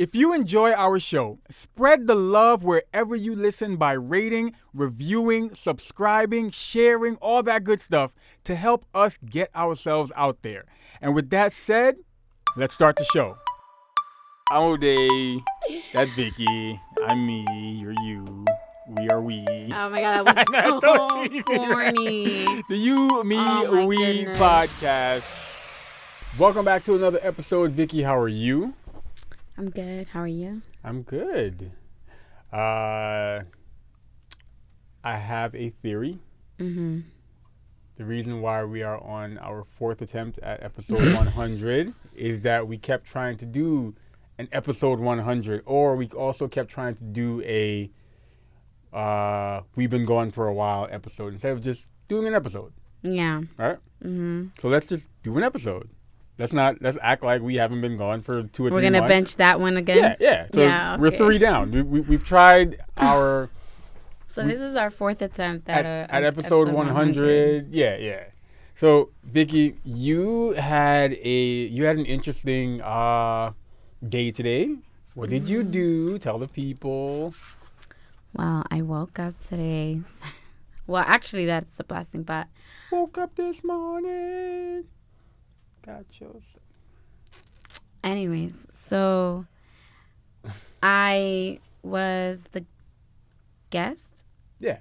If you enjoy our show, spread the love wherever you listen by rating, reviewing, subscribing, sharing, all that good stuff to help us get ourselves out there. And with that said, let's start the show. I'm Ode. That's Vicky. I'm me. You're you. We are we. Oh my God, that was so corny. The You, Me, We goodness. podcast. Welcome back to another episode. Vicky, how are you? I'm good. How are you? I'm good. I have a theory. Mm-hmm. The reason why we are on our fourth attempt at episode 100 is that we kept trying to do an episode 100, or we also kept trying to do a we've been going for a while episode instead of just doing an episode. Yeah. Right? Mm-hmm. So let's just do an episode. Let's act like we haven't been gone for 2 or 3 months. We're going to bench that one again? Yeah. So Yeah, we're okay. 3 down. We've tried our... So this is our fourth attempt at episode 100. Yeah. So Vicky, you had an interesting day today. What did you do? Tell the people. Well, I woke up today. Well, actually, that's a blessing, but... Woke up this morning. Got yourself. Anyways, so I was the guest. Yeah.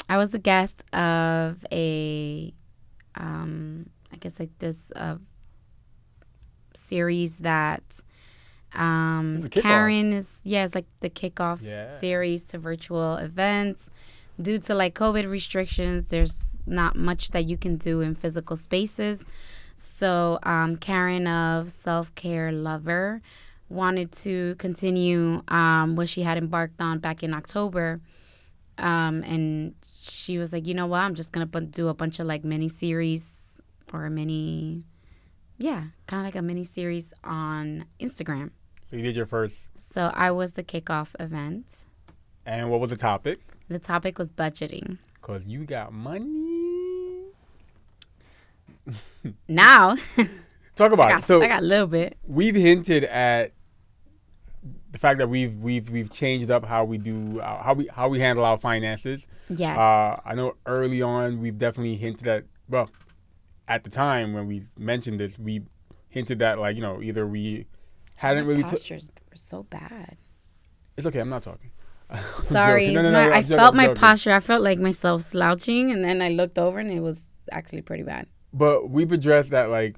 I was the guest of a, I guess like this series that It's a kickoff. Karen is, it's like the kickoff Yeah. series to virtual events. Due to like COVID restrictions, there's not much that you can do in physical spaces. So Karen of Self-Care Lover wanted to continue what she had embarked on back in October. And she was like, you know what? I'm just going to do a bunch of like mini series or kind of like a mini series on Instagram. So you did your first. So I was the kickoff event. And what was the topic? The topic was budgeting. Because you got money. Now, Talk about it. So I got a little bit. we've hinted at the fact that we've changed up how we do how we handle our finances. Yes. I know early on we've definitely hinted at, well, at the time when we mentioned this, we hinted that, like, either we hadn't My really postures were so bad. It's okay, I'm not talking. I'm Sorry. joking. No, I I'm felt my joking. posture. I felt like myself slouching, and then I looked over, and it was actually pretty bad. But we've addressed that, like,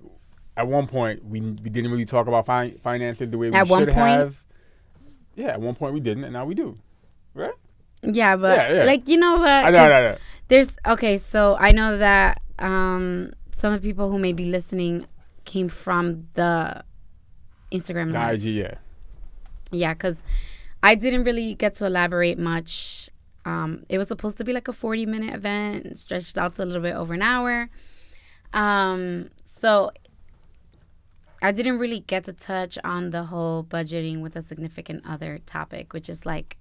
at one point we didn't really talk about finances the way we At one should point? have. Yeah, at one point we didn't, and now we do. Right? Yeah, but Yeah. like, you know what? I know. There's so I know that some of the people who may be listening came from the Instagram The Live. IG, yeah. Yeah, because I didn't really get to elaborate much. It was supposed to be like a 40-minute event, stretched out to a little bit over an hour. So I didn't really get to touch on the whole budgeting with a significant other topic, which is like,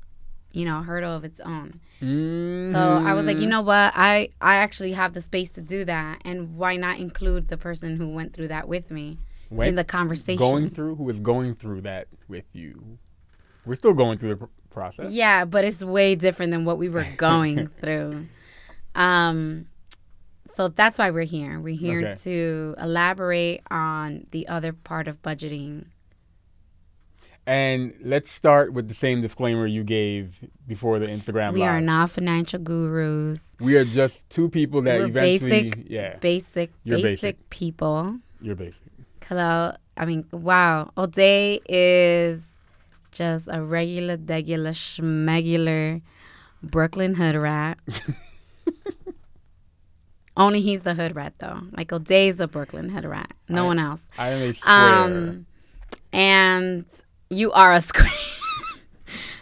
a hurdle of its own. Mm-hmm. So I was like, you know what? I actually have the space to do that. And why not include the person who went through that with me in the conversation? Who is going through that with you? We're still going through the process. Yeah, but it's way different than what we were going through. So that's why we're here. We're here to elaborate on the other part of budgeting. And let's start with the same disclaimer you gave before the Instagram We Live. are not financial gurus. We are just two people that We're eventually... basic You're basic. people. You're basic. Hello. I mean, wow. Ode is just a regular, schmegular Brooklyn hood rat. Only he's the hood rat, though. Like, O'Day's a Brooklyn hood rat. No one else. I am a square. And you are a square.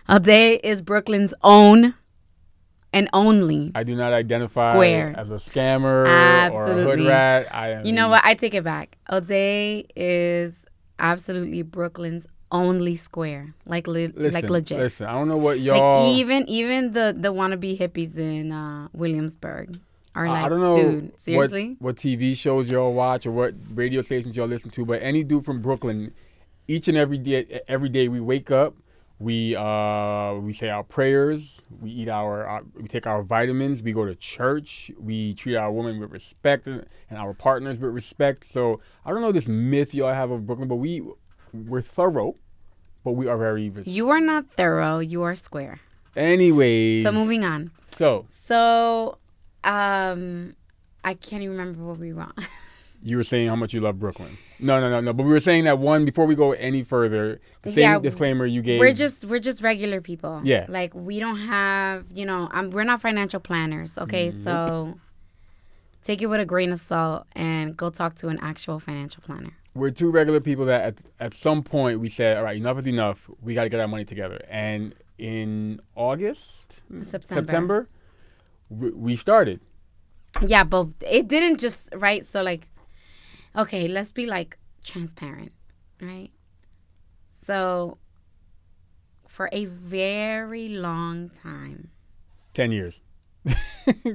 O'Day is Brooklyn's own and only. I do not identify Square. as a scammer or a Absolutely. hood rat. I am You know what? I take it back. O'Day is absolutely Brooklyn's only square. Like legit. Listen, I don't know what y'all... Like, even the wannabe hippies in Williamsburg are like, I don't know dude, seriously? what TV shows y'all watch or what radio stations y'all listen to, but any dude from Brooklyn each and every day we wake up, we say our prayers, we eat we take our vitamins, we go to church, we treat our women with respect and our partners with respect. So I don't know this myth y'all have of Brooklyn, but we're thorough, but we are very You are not thorough. You are square. Anyways. So moving on. So I can't even remember what we were on. You were saying how much you love Brooklyn. No. But we were saying that before we go any further, the same disclaimer you gave. We're just regular people. Yeah. Like we don't have, we're not financial planners. Okay, So take it with a grain of salt and go talk to an actual financial planner. We're two regular people that at some point we said, all right, enough is enough. We got to get our money together. And in September, we started. Yeah, but it didn't just, right? So like, okay, let's be like transparent, right? So for a very long time. 10 years.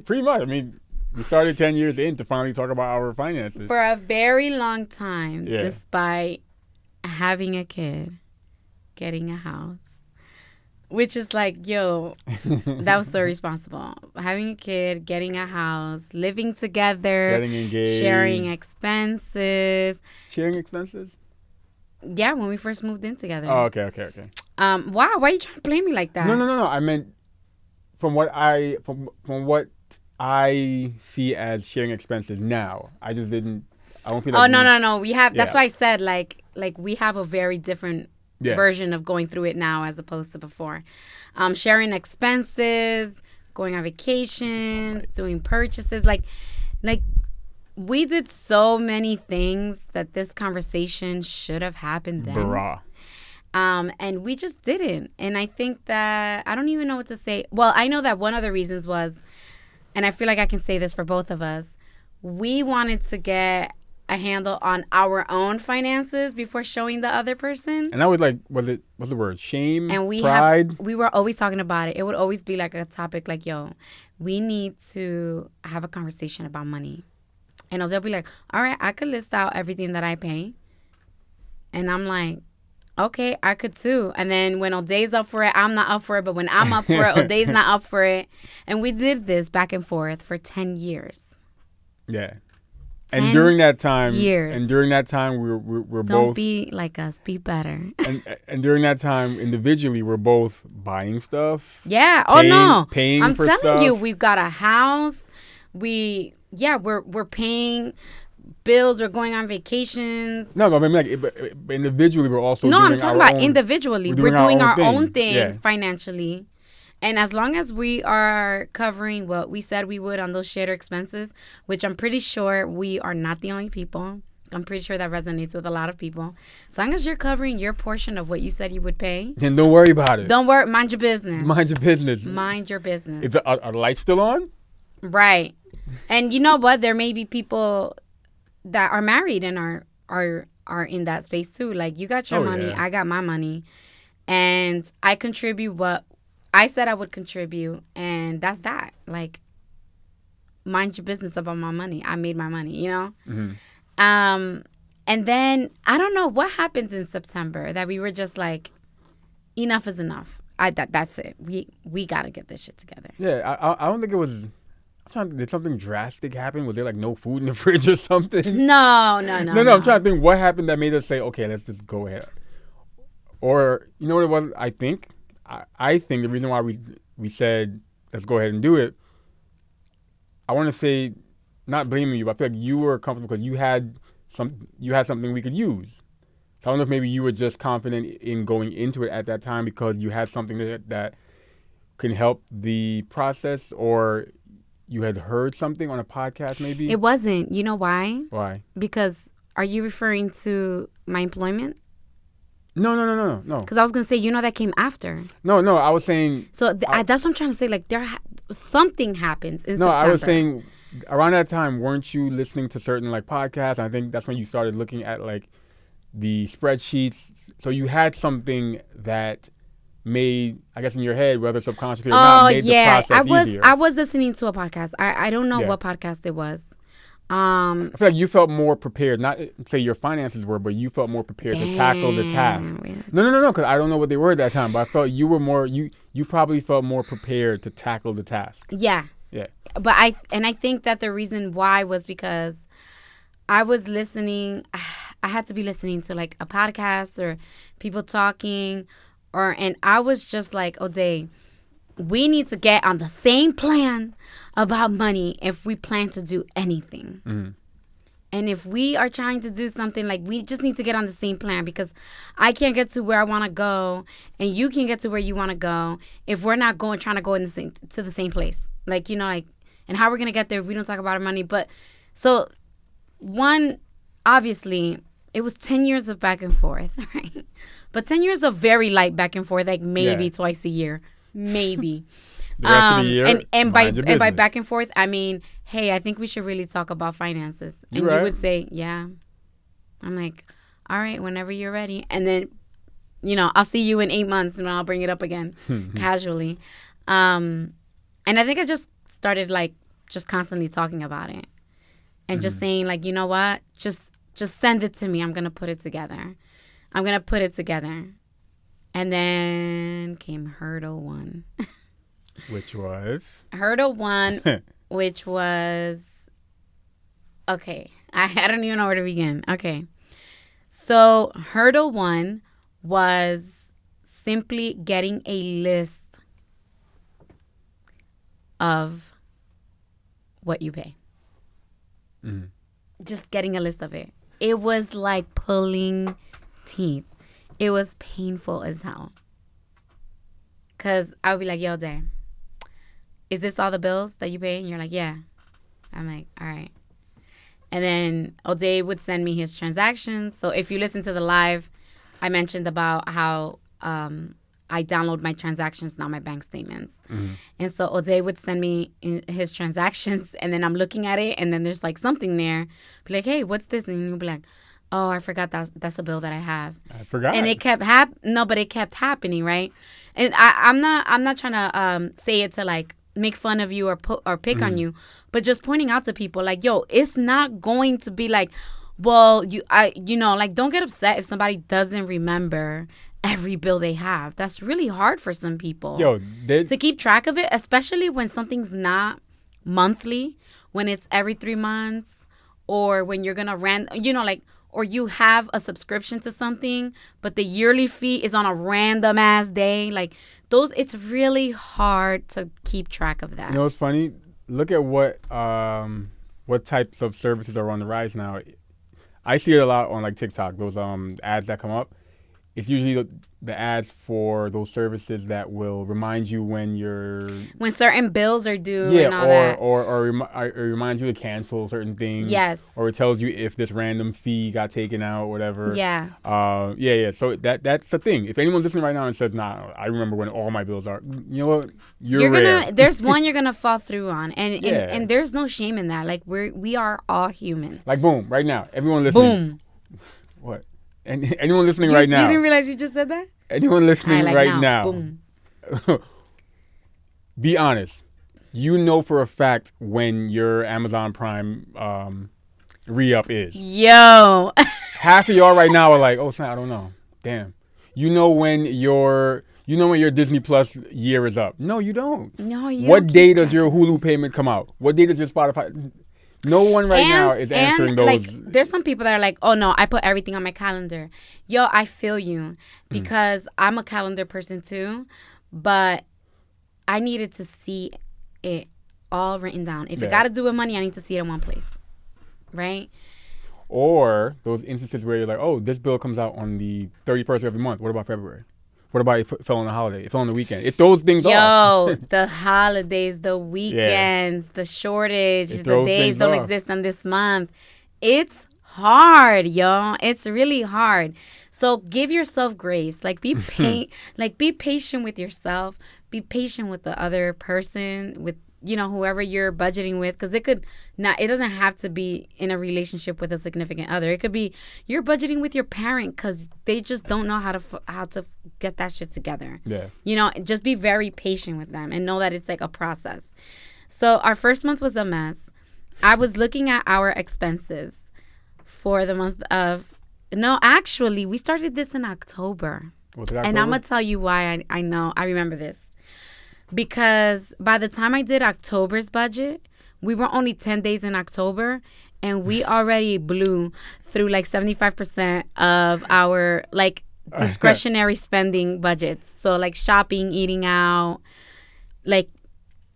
Pretty much. I mean, we started 10 years in to finally talk about our finances. For a very long time, despite having a kid, getting a house, which is like, yo, that was so responsible. Having a kid, getting a house, living together, getting engaged, sharing expenses. Sharing expenses? Yeah, when we first moved in together. Oh, okay. Wow, why are you trying to play me like that? No. I meant from what I see as sharing expenses now. I just didn't. I don't feel. Like no. We have. That's why I said like we have a very different version of going through it now as opposed to before. Sharing expenses, going on vacations, doing purchases, like we did so many things that this conversation should have happened then. Bruh. And we just didn't. And I think that I don't even know what to say. Well, I know that one of the reasons was, and I feel like I can say this for both of us, we wanted to get a handle on our own finances before showing the other person. And I was like, what's the word? Shame, and pride? We were always talking about it. It would always be like a topic like, yo, we need to have a conversation about money. And they'll be like, all right, I could list out everything that I pay. And I'm like, okay, I could too. And then when O'Day's up for it, I'm not up for it. But when I'm up for it, O'Day's not up for it. And we did this back and forth for 10 years. Yeah. And during that time, we were both. Don't be like us. Be better. and during that time, individually, we're both buying stuff. Yeah. Paying I'm for telling stuff. you, we've got a house. We're paying bills. We're going on vacations. No, but I mean, like, individually, we're also. No, doing I'm talking about individually. We're doing our own thing financially. And as long as we are covering what we said we would on those shared expenses, which I'm pretty sure we are not the only people. I'm pretty sure that resonates with a lot of people. As long as you're covering your portion of what you said you would pay. Then don't worry about it. Don't worry. Mind your business. Mind your business. Mind your business. Is are the lights still on? Right. And you know what? There may be people that are married and are in that space too. Like, you got your money. Yeah. I got my money. And I contribute what I said I would contribute, and that's that. Like, mind your business about my money. I made my money, you know? Mm-hmm. And then, I don't know what happens in September that we were just like, enough is enough. That's it. We got to get this shit together. Yeah, I don't think it was... Did something drastic happen? Was there like no food in the fridge or something? No. I'm trying to think what happened that made us say, okay, let's just go ahead. Or, you know what it was? I think the reason why we said let's go ahead and do it, I want to say, not blaming you, but I feel like you were comfortable because you had something we could use. So I don't know if maybe you were just confident in going into it at that time because you had something that can help the process, or you had heard something on a podcast maybe. It wasn't. You know why? Why? Because are you referring to my employment? No. Because I was going to say, that came after. No, I was saying... So that's what I'm trying to say. Like, something happens in September. No, I was saying, around that time, weren't you listening to certain, like, podcasts? And I think that's when you started looking at, like, the spreadsheets. So you had something that made, I guess, in your head, whether subconsciously or not, made the process easier. I was listening to a podcast. I don't know what podcast it was. I feel like you felt more prepared. Not say your finances were, but you felt more prepared to tackle the task. No. Because I don't know what they were at that time. But I felt you were more. You probably felt more prepared to tackle the task. Yes. Yeah. But I think that the reason why was because I was listening. I had to be listening to like a podcast or people talking, and I was just like, Ode, we need to get on the same plan about money if we plan to do anything. Mm-hmm. And if we are trying to do something, like, we just need to get on the same plan, because I can't get to where I want to go and you can't get to where you want to go if we're not trying to go in to the same place. Like, and how we're going to get there if we don't talk about our money. But so obviously it was 10 years of back and forth, right? But 10 years of very light back and forth, like maybe twice a year. Maybe. The rest of the year, and by back and forth, I mean, hey, I think we should really talk about finances. And you would say, yeah. I'm like, all right, whenever you're ready. And then, I'll see you in 8 months and I'll bring it up again casually. And I think I just started like just constantly talking about it and just saying like, you know what? Just send it to me. I'm going to put it together. And then came hurdle one. Which was? Hurdle one, which was, okay, I don't even know where to begin. Okay. So hurdle one was simply getting a list of what you pay. Mm-hmm. Just getting a list of it. It was like pulling teeth. It was painful as hell. Because I would be like, yo, Day, is this all the bills that you pay? And you're like, yeah. I'm like, all right. And then Ode would send me his transactions. So if you listen to the live, I mentioned about how I download my transactions, not my bank statements. Mm-hmm. And so Ode would send me his transactions, and then I'm looking at it, and then there's like something there. Be like, hey, what's this? And you'll be like, oh, I forgot that's a bill that I have. I forgot. And it kept it kept happening, right? And I'm not trying to say it to like make fun of you or pick on you, but just pointing out to people like, yo, it's not going to be like, well, like, don't get upset if somebody doesn't remember every bill they have. That's really hard for some people. To keep track of it, especially when something's not monthly, when it's every 3 months, or when you're gonna or you have a subscription to something, but the yearly fee is on a random ass day. Like it's really hard to keep track of that. You know what's funny? Look at what types of services are on the rise now. I see it a lot on like TikTok. Those ads that come up. It's usually the ads for those services that will remind you when certain bills are due. And all that. Or it reminds you to cancel certain things. Yes. Or it tells you if this random fee got taken out, whatever. Yeah. Yeah. So that's the thing. If anyone's listening right now and says, "Nah, I remember when all my bills are," you know what? There's one you're gonna fall through on, and there's no shame in that. Like we are all human. Like boom, right now, everyone listening. Boom. What? And anyone listening right now. You didn't realize you just said that? Anyone listening right now. Boom. Be honest. You know for a fact when your Amazon Prime re-up is. Yo. Half of y'all right now are like, oh, snap, I don't know. Damn. You know when your Disney Plus year is up. No, you don't. No, you What day does your Hulu payment come out? What day does your Spotify... No one now is answering those. Like, there's some people that are like, oh, no, I put everything on my calendar. Yo, I feel you, because I'm a calendar person too, but I needed to see it all written down. If it got to do with money, I need to see it in one place, right? Or those instances where you're like, oh, this bill comes out on the 31st of every month. What about February? What about if it fell on a holiday? It fell on the weekend. It throws things off. Yo, the holidays, the weekends, the shortage, the days don't exist on this month. It's hard, yo. It's really hard. So give yourself grace. Like be patient with yourself. Be patient with the other person, with whoever you're budgeting with, because it doesn't have to be in a relationship with a significant other. It could be you're budgeting with your parent because they just don't know how to get that shit together. Yeah. Just be very patient with them and know that it's like a process. So our first month was a mess. I was looking at our expenses for the month of. No, actually, we started this in October. Was it October? And I'm going to tell you why I know. I remember this. Because by the time I did October's budget, we were only 10 days in October. And we already blew through like 75% of our like discretionary spending budgets. So like shopping, eating out, like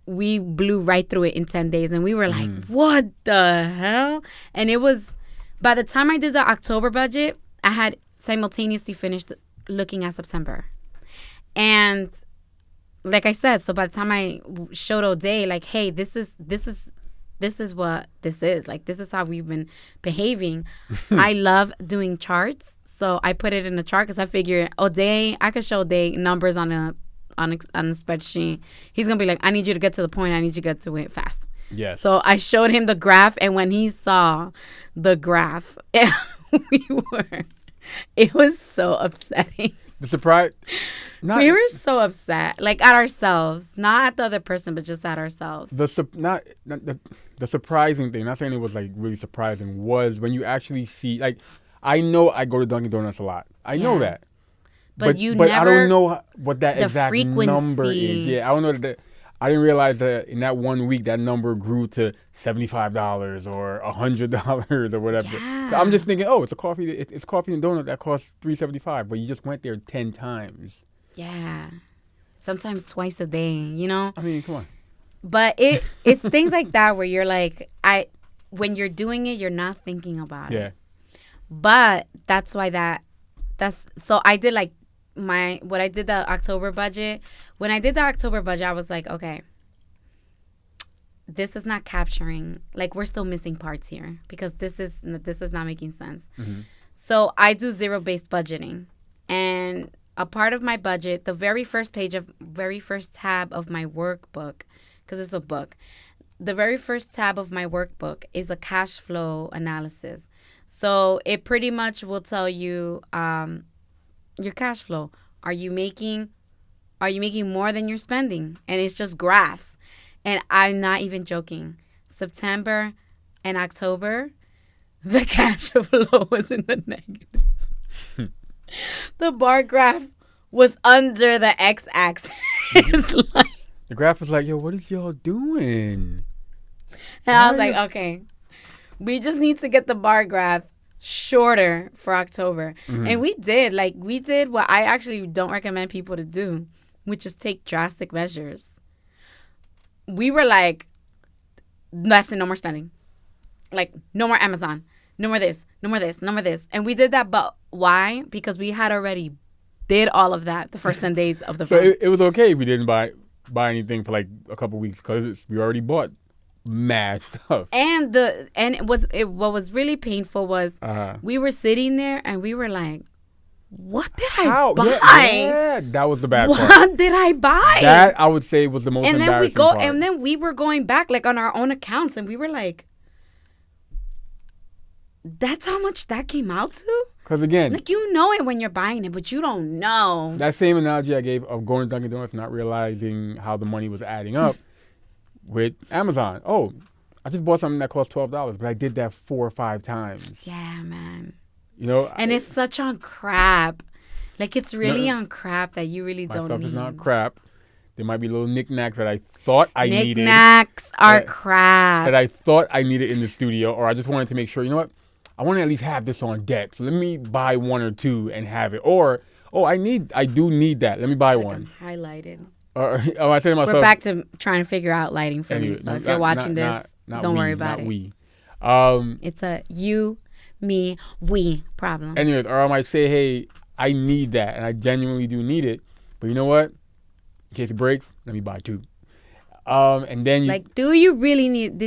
we blew right through it in 10 days. And we were like, what the hell? And it was... By the time I did the October budget, I had simultaneously finished looking at September. And like I said, so by the time I showed Ode, like, hey, this is what this is. Like, this is how we've been behaving. I love doing charts. So I put it in a chart because I figured Ode, I could show Ode numbers on a spreadsheet. He's going to be like, I need you to get to the point. I need you to get to it fast. Yes. So I showed him the graph, and when he saw the graph, it was so upsetting. The surprise. We were so upset, like at ourselves, not at the other person, but just at ourselves. The surprising thing, not saying it was like really surprising, was when you actually see, like, I know I go to Dunkin' Donuts a lot. I know that. But I don't know what that the exact frequency. number is. Yeah, I don't know that. I didn't realize that in that 1 week that number grew to $75 or $100 or whatever. Yeah. So I'm just thinking, oh, it's coffee and donut that costs $3.75, but you just went there 10 times. Yeah, sometimes twice a day. You know. I mean, come on. But it's things like that where you're like, when you're doing it, you're not thinking about it. Yeah. But that's why so I did like what I did the October budget. When I did the October budget, I was like, okay, this is not capturing, like, we're still missing parts here because this is not making sense. Mm-hmm. So I do zero-based budgeting, and a part of my budget, the very first tab of my workbook, because it's a book, the very first tab of my workbook is a cash flow analysis. So it pretty much will tell you your cash flow. Are you making more than you're spending? And it's just graphs. And I'm not even joking. September and October, the cash flow was in the negatives. The bar graph was under the x-axis. Like, the graph was like, yo, what is y'all doing? And I was like, okay, we just need to get the bar graph shorter for October. Mm-hmm. And we did what I actually don't recommend people to do, which is take drastic measures. We were like, listen, no more spending. Like, no more Amazon. No more this. No more this. No more this. And we did that, but why? Because we had already did all of that the first 10 days of the So it was okay if we didn't buy anything for like a couple weeks because we already bought mad stuff. And what was really painful was we were sitting there and we were like, what did I buy? Yeah, that was the bad part. What did I buy? That I would say was the most embarrassing part. And then we were going back like on our own accounts and we were like, that's how much that came out to? Because again, like, you know it when you're buying it, but you don't know. That same analogy I gave of going to Dunkin' Donuts, not realizing how the money was adding up with Amazon. Oh, I just bought something that cost $12, but I did that 4 or 5 times. Yeah, man. You know, and it's such on crap. Like, it's really on crap that you really don't need. My stuff is not crap. There might be little knickknacks that I thought I needed. Knickknacks are crap. That I thought I needed in the studio, or I just wanted to make sure, you know what? I want to at least have this on deck. So let me buy 1 or 2 and have it. Or, I do need that. Let me buy one. I'm highlighted. I say to myself. We're back to trying to figure out lighting for me. So if you're watching this, don't worry about it. We. It's a you, me, we problem. Anyways, or I might say, hey, I need that. And I genuinely do need it. But you know what? In case it breaks, let me buy 2. And then did you really need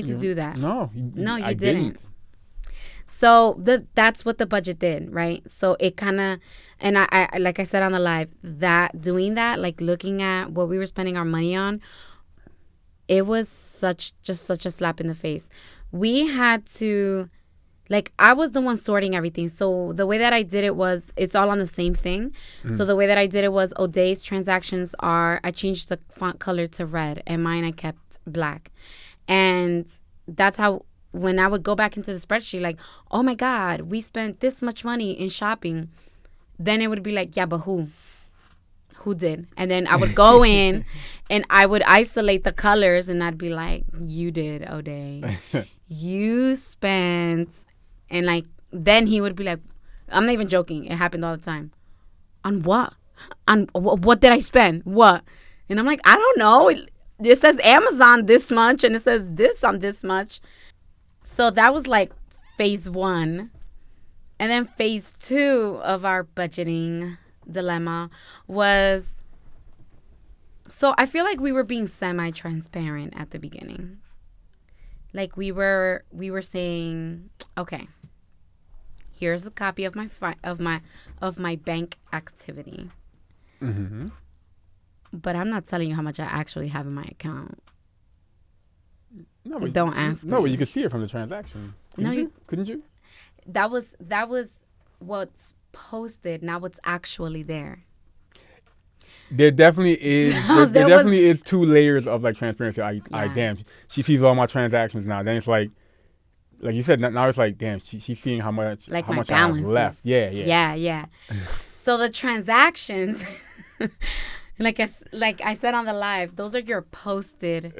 to do that? No. You didn't. So that's what the budget did, right? So it kind of, and I like I said on the live, doing that, like looking at what we were spending our money on, it was such a slap in the face. We had to, like, I was the one sorting everything. So the way that I did it was, it's all on the same thing. So the way that I did it was, Ode's transactions I changed the font color to red, and mine I kept black. And that's how, when I would go back into the spreadsheet, like, oh my God, we spent this much money in shopping. Then it would be like, yeah, but who? Who did? And then I would go in and I would isolate the colors and I'd be like, you did, Ode. You spent. And like, then he would be like, I'm not even joking. It happened all the time. On what? On what did I spend? What? And I'm like, I don't know. It says Amazon this much and it says this on this much. So that was like phase 1. And then phase 2 of our budgeting dilemma was, so I feel like we were being semi-transparent at the beginning. Like we were saying, okay, here's a copy of my bank activity. Mm-hmm. But I'm not telling you how much I actually have in my account. No, but don't ask No, me. but you could see it from the transaction. Couldn't you? That was what's posted, not what's actually there. There definitely is. there definitely is 2 layers of like transparency. Damn, she sees all my transactions now. Then it's like you said. Now it's like, damn, she's seeing how much Like how my much I have left. Yeah. So the transactions, like I said on the live, those are your posted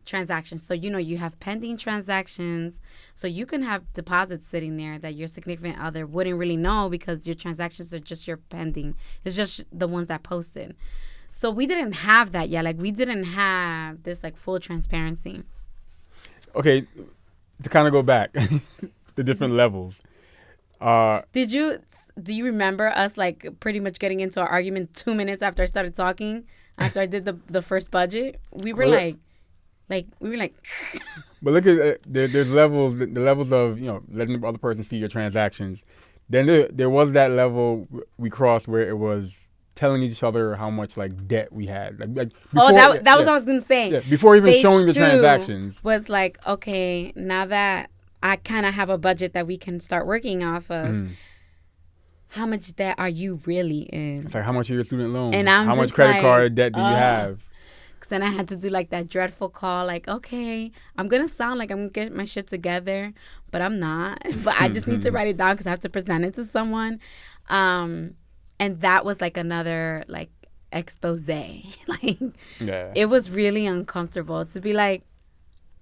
transactions. So you have pending transactions. So you can have deposits sitting there that your significant other wouldn't really know because your transactions are just your pending. It's just the ones that posted. So we didn't have that yet. Like we didn't have this like full transparency. Okay, to kind of go back, the different levels. Do you remember us like pretty much getting into our argument 2 minutes after I started talking? After I did the first budget, we were like. But look at there's levels. The levels of letting the other person see your transactions. Then there was that level we crossed where it was telling each other how much like debt we had. Like before, that was what I was gonna say. Yeah, before even Stage showing the 2 transactions was like, okay, now that I kind of have a budget that we can start working off of. How much debt are you really in? It's like, how much are your student loans? And I'm how just much credit like, card debt do you have? Because then I had to do like that dreadful call, like, okay, I'm going to sound like I'm going to get my shit together, but I'm not. But I just need to write it down because I have to present it to someone. And that was like another like expose. It was really uncomfortable to be like,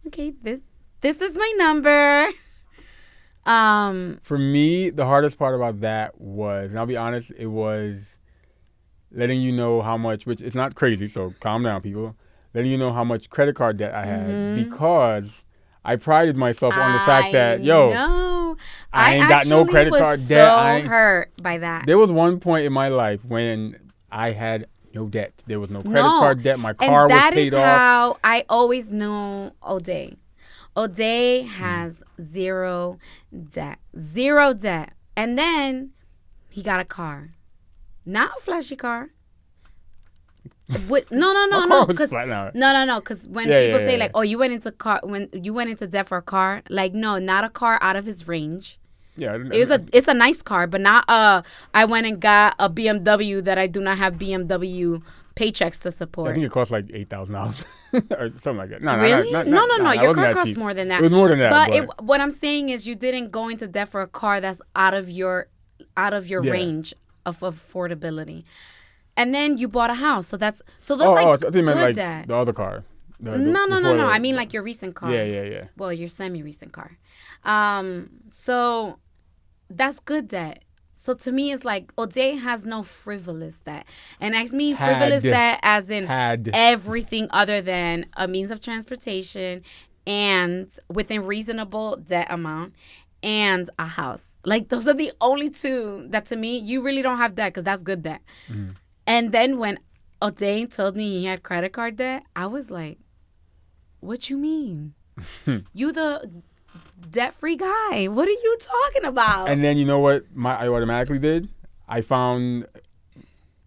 okay, this is my number. For me, the hardest part about that was, and I'll be honest, it was letting you know how much, which it's not crazy, so calm down, people. Letting you know how much credit card debt I had because I prided myself on the fact that, I ain't got no credit card debt. I was so hurt by that. There was one point in my life when I had no debt. There was no credit card debt. My car was paid off. And that is how I always know Ode. Ode has zero debt. And then he got a car. Not a flashy car. No. Because when people say like, oh, you went into debt for a car, like, no, not a car out of his range. Yeah, it's a nice car, but not I went and got a BMW that I do not have BMW paychecks to support. I think it cost like $8,000 or something like that. No, really? No. Your car costs cheap. more than that. It was more than that. But what I'm saying is, you didn't go into debt for a car that's out of your range of affordability, and then you bought a house. So that's good debt. The other car. No. I mean like your recent car. Yeah. Well, your semi-recent car. So that's good debt. So to me, it's like Ode has no frivolous debt. And I mean frivolous debt as in everything other than a means of transportation and within reasonable debt amount and a house. Like, those are the only 2 that to me, you really don't have debt because that's good debt. Mm. And then when Ode told me he had credit card debt, I was like, what you mean? You the debt-free guy. What are you talking about? And then you know what I automatically did? I found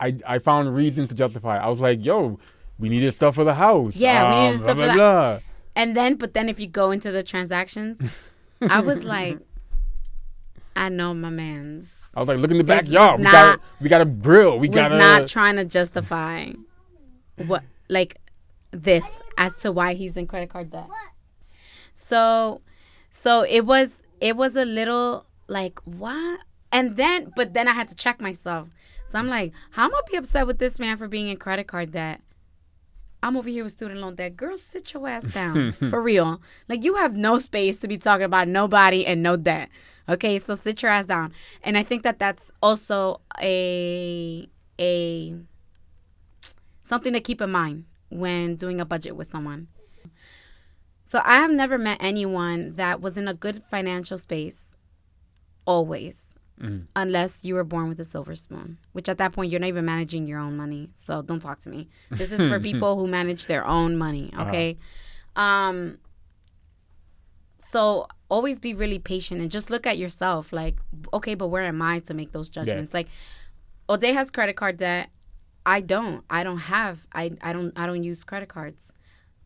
reasons to justify it. I was like, yo, we needed stuff for the house. Yeah, we needed stuff for the house. And then, but then if you go into the transactions, I was like, I know my man's. I was like, look in the backyard. We got a grill. We got not trying to justify what, like, this as to why he's in credit card debt. So it was a little like what? But then I had to check myself. So I'm like, how am I be upset with this man for being in credit card debt? I'm over here with student loan debt. Girl, sit your ass down. For real. Like, you have no space to be talking about nobody and no debt. Okay, so sit your ass down. And I think that that's also a something to keep in mind when doing a budget with someone. So I have never met anyone that was in a good financial space always. Unless you were born with a silver spoon, which at that point you're not even managing your own money. So don't talk to me. This is for people who manage their own money. Okay. So always be really patient and just look at yourself. Like, okay, but where am I to make those judgments? Like, Ode has credit card debt. I don't use credit cards.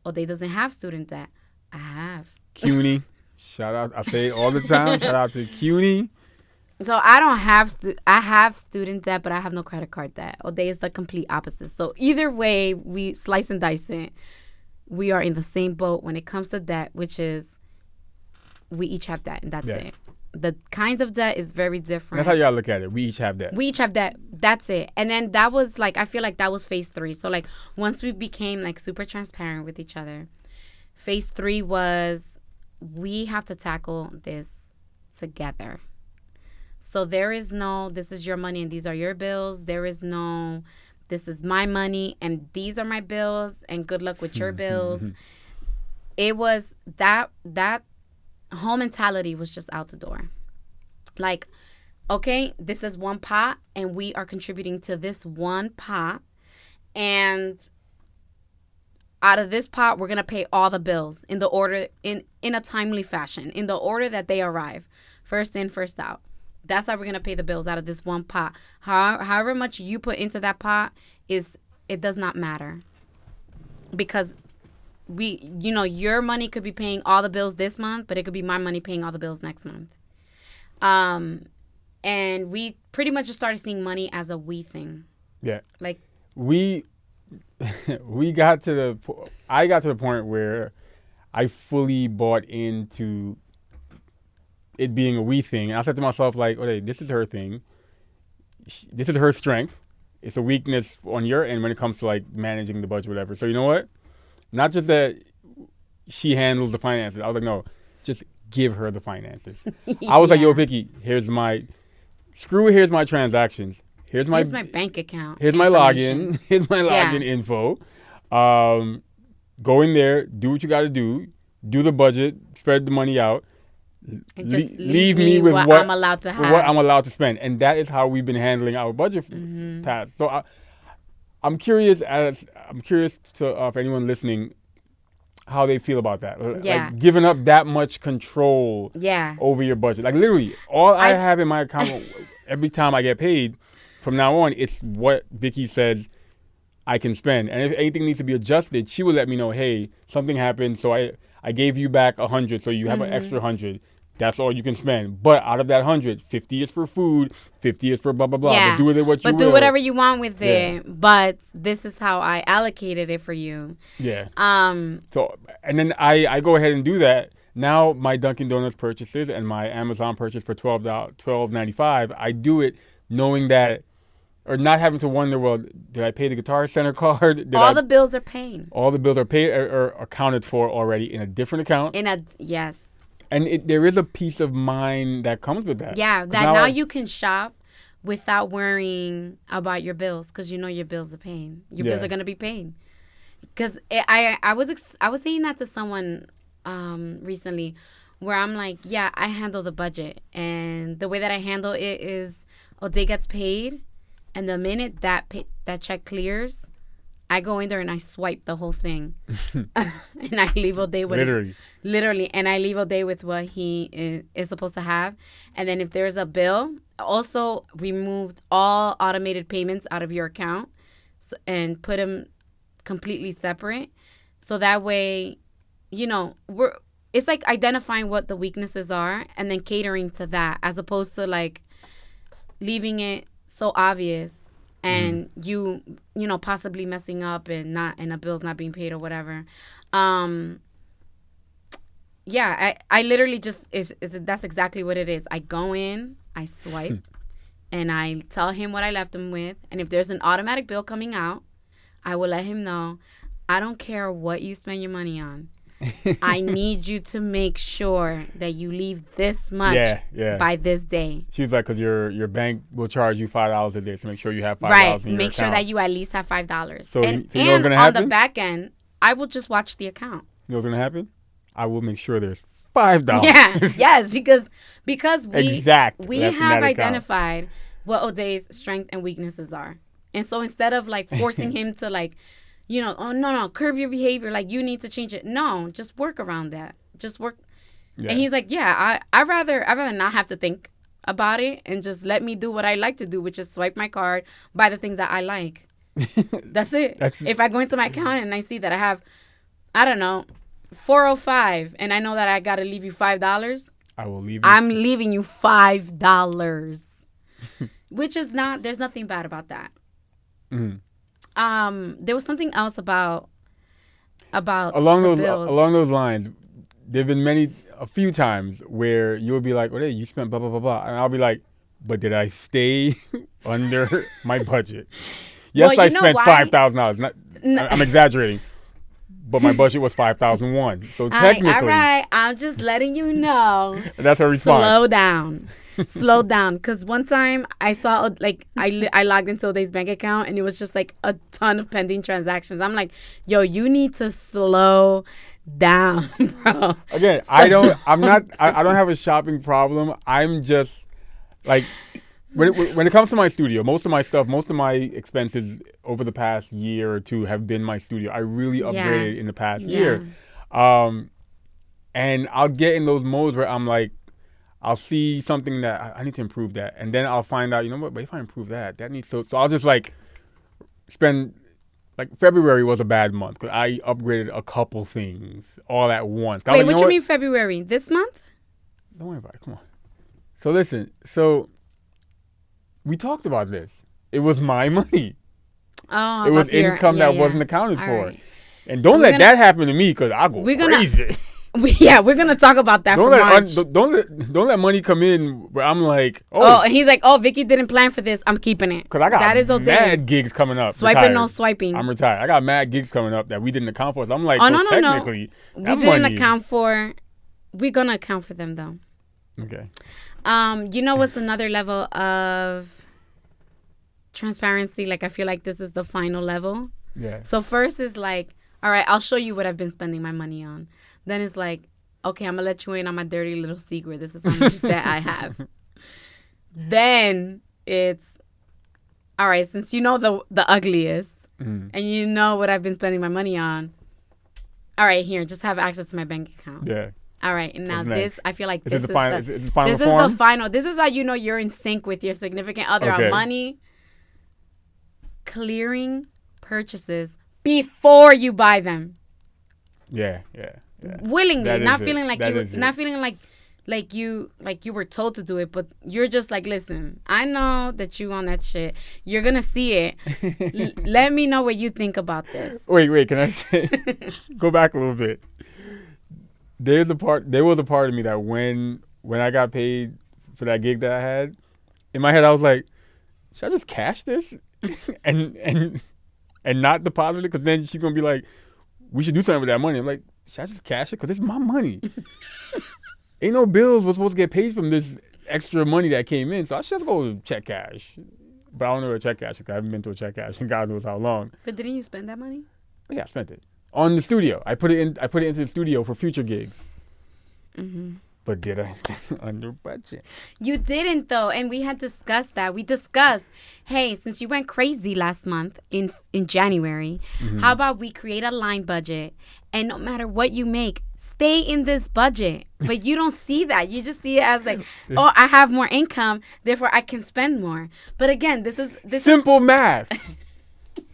Ode doesn't have student debt. I have. CUNY. Shout out. I say it all the time. Shout out to CUNY. So I don't have I have student debt, but I have no credit card debt. Ode is the complete opposite. So either way, we slice and dice it. We are in the same boat when it comes to debt, which is we each have debt, and that's it. The kinds of debt is very different. That's how y'all look at it. We each have debt. We each have debt. That's it. And then that was like, I feel like that was phase 3. So like once we became like super transparent with each other, phase 3 was we have to tackle this together. So there is no, this is your money and these are your bills. There is no, this is my money and these are my bills and good luck with your bills. It was that whole mentality was just out the door. Like, okay, this is one pot and we are contributing to this one pot. And out of this pot, we're going to pay all the bills in the order, in a timely fashion, in the order that they arrive. First in, first out. That's how we're going to pay the bills out of this one pot. However much you put into that pot, it does not matter. Because your money could be paying all the bills this month, but it could be my money paying all the bills next month. And we pretty much just started seeing money as a we thing. Yeah. Like I got to the point where I fully bought into it being a we thing. And I said to myself, like, okay, this is her thing. This is her strength. It's a weakness on your end when it comes to like managing the budget, whatever. So you know what? Not just that she handles the finances. I was like, no, just give her the finances. I was like, yo, Vicky, here's my transactions. Here's my bank account. Here's my login. Here's my login info. Go in there, do what you got to do the budget, spread the money out. And just leave me with what I'm allowed to have. What I'm allowed to spend. And that is how we've been handling our budget past. So I'm curious to for anyone listening how they feel about that. Like giving up that much control over your budget. Like literally all I have in my account every time I get paid from now on, it's what Vicky says I can spend. And if anything needs to be adjusted, she will let me know, hey, something happened, so I gave you back 100, so you have an extra 100. That's all you can spend. But out of that 100, 50 is for food, 50 is for blah, blah, blah. Yeah. But do with it what you will. But do whatever you want with it. But this is how I allocated it for you. Yeah. So, and then I go ahead and do that. Now my Dunkin' Donuts purchases and my Amazon purchase for $12.95, I do it knowing that, or not having to wonder, well, did I pay the Guitar Center card? The bills are paid. All the bills are paid or accounted for already in a different account. Yes. And there is a peace of mind that comes with that. Yeah, that now you can shop without worrying about your bills because you know your bills are paid. Your bills are going to be paid. Because I was saying that to someone recently where I'm like, yeah, I handle the budget. And the way that I handle it is Ode gets paid. And the minute that check clears, I go in there and I swipe the whole thing. And I leave Ode with literally. And I leave Ode with what he is supposed to have. And then if there's a bill, also removed all automated payments out of your account and put them completely separate. So that way, it's like identifying what the weaknesses are and then catering to that as opposed to like leaving it so obvious and you possibly messing up and a bill's not being paid or whatever. yeah, I literally just that's exactly what it is. I go in, I swipe, and I tell him what I left him with, and if there's an automatic bill coming out, I will let him know. I don't care what you spend your money on. I need you to make sure that you leave this much by this day. She's like, because your bank will charge you $5 a day, so make sure you have $5 in your Make sure account. that you at least have $5. So, and you know what's gonna happen? On the back end, I will just watch the account. You know what's gonna happen? I will make sure there's $5. Yeah, yes, because we have identified what Ode's strengths and weaknesses are, and so instead of like forcing him to like, you know, oh no, curb your behavior, like you need to change it. No, just work around that. Just work. Yeah. And he's like, yeah, I'd rather not have to think about it and just let me do what I like to do, which is swipe my card, buy the things that I like. That's it. If I go into my account and I see that I have, I don't know, 405, and I know that I got to leave you $5, I will leave. I'm leaving you $5, which is not. There's nothing bad about that. Mm-hmm. There was something else about along those lines. There've been a few times where you'll be like, "Oh, hey, you spent blah blah blah blah," and I'll be like, "But did I stay under my budget?" Yes, I spent $5,000. I'm exaggerating, but my budget was $5,001. So technically, all right, I'm just letting you know. That's her response. Slow down. Because one time I saw, like, I logged into Ode's bank account and it was just like a ton of pending transactions. I'm like, yo, you need to slow down, bro. Again, I don't have a shopping problem. I'm just like, when it comes to my studio, most of my expenses over the past year or two have been my studio. I really upgraded in the past year. And I'll get in those modes where I'm like, I'll see something that I need to improve that. And then I'll find out, you know what, but if I improve that needs so I'll just like spend, like February was a bad month because I upgraded a couple things all at once. Wait, what you mean February? This month? Don't worry about it. Come on. So listen, we talked about this. It was my money. Oh, it was income that wasn't accounted for. Right. And don't let that happen to me because I'll go crazy. We're gonna talk about that for March. Don't let money come in where I'm like, and he's like, oh, Vicky didn't plan for this. I'm keeping it. Because I got mad gigs coming up. No swiping. I'm retired. I got mad gigs coming up that we didn't account for. So I'm like, technically, we didn't account for. We're gonna account for them though. Okay. You know what's another level of transparency? Like I feel like this is the final level. Yeah. So first is like, all right, I'll show you what I've been spending my money on. Then it's like, okay, I'm going to let you in on my dirty little secret. This is how much debt I have. Then it's, all right, since you know the ugliest and you know what I've been spending my money on, all right, here, just have access to my bank account. Yeah. All right, and now this, I feel like this is the final. This is how you know you're in sync with your significant other on money. Clearing purchases before you buy them. Yeah. Willingly, not feeling like you were told to do it, but you're just like, listen, I know that you on that shit. You're gonna see it. Let me know what you think about this. Wait, can I say go back a little bit? There was a part of me that when I got paid for that gig that I had, in my head I was like, should I just cash this and not deposit it? Because then she's gonna be like, we should do something with that money. I'm like, should I just cash it? Because it's my money. Ain't no bills was supposed to get paid from this extra money that came in. So I should just go check cash. But I don't know where check cash is because I haven't been to a check cash in God knows how long. But didn't you spend that money? Yeah, I spent it. On the studio. I put it into the studio for future gigs. Mm-hmm. But did I spend under budget? You didn't, though. And we had discussed that. We discussed, hey, since you went crazy last month in January, how about we create a line budget? And no matter what you make, stay in this budget. But you don't see that. You just see it as like, oh, I have more income, therefore I can spend more. But again, this is simple math.